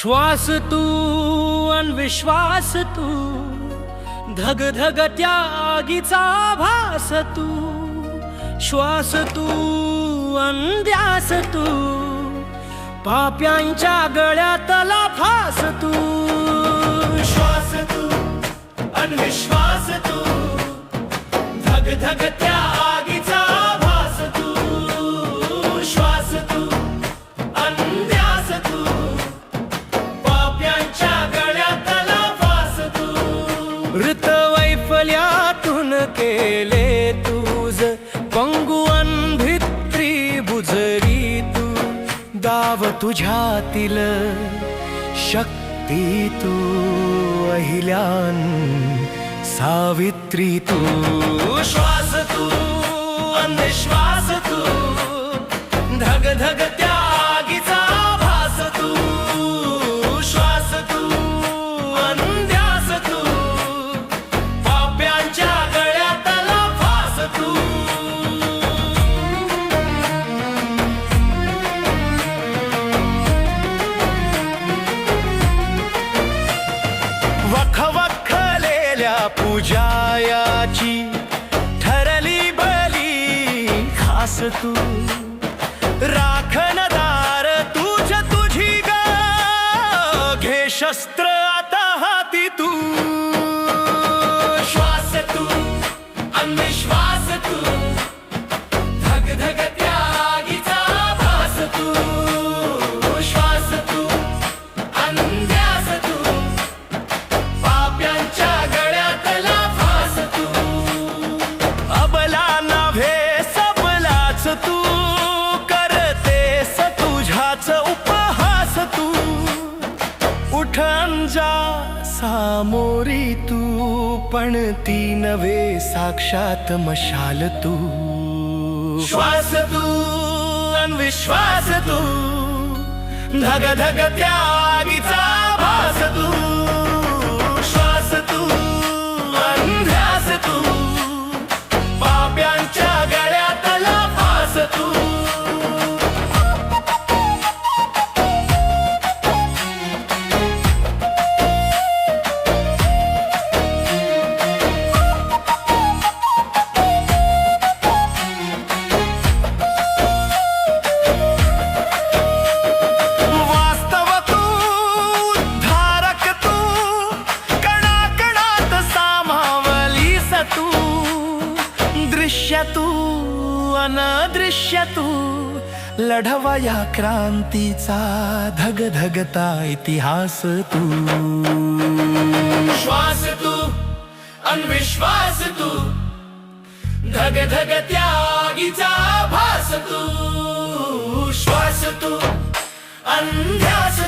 श्वास तू अन विश्वास तू, धग धग त्या आगीचा भास तू. श्वास तू अन ध्यास तू, पाप्यांच्या गळ्यातला फास तू. श्वास तू अन विश्वास तू, धग धग त्या आगीचा भास तू. श्वास तू अन ध्यास तू, पाप्यांच्या गळ्यातला फास तू. ऋतवैफल्यातून केले तुझ पंगुवन भित्री बुजरी तू. दाव तुझ्यातील शक्ती तू, अहिल्यान सावित्री तू. श्वास तू अनिश्वास तू, धग धग त्या आगीचा भास तू. श्वास तू अंध्यास तू, पाप्यांच्या गळ्यातला फास तू. वखवखलेल्या पूजायाची ठरली बली खास तू. राखणदार तुझी ग, घे शस्त्र आता हाती तू. श्वास तू अनिश्वास तू, धग धग त्या आगीचा भास तू. श्वास तू अंध्यास तू, पाप्यांच्या गळ्यातला फास तू. अबला नव्हे सबलाच तू, करतेस तुझ्याच उपहास तू. उठन जा सामोरी तू, पण ती नव्हे साक्षात मशाल तू. श्वास तू अनविश्वास तू, धग धग त्या आगीचा भास तू. श्वास तू अंध्यास तू, पाप्यांच्या गळ्यातला फास तू. वास्तव तू उद्धारक तू, कणाकणात सामावलीस तू. दृश्य तू अनदृश्य तू, लढवया क्रांतीचा धग धगता इतिहास तू. श्वास तू अनविश्वास तू, धग धग त्या आगीचा भास तू. श्वास तू अंध्यास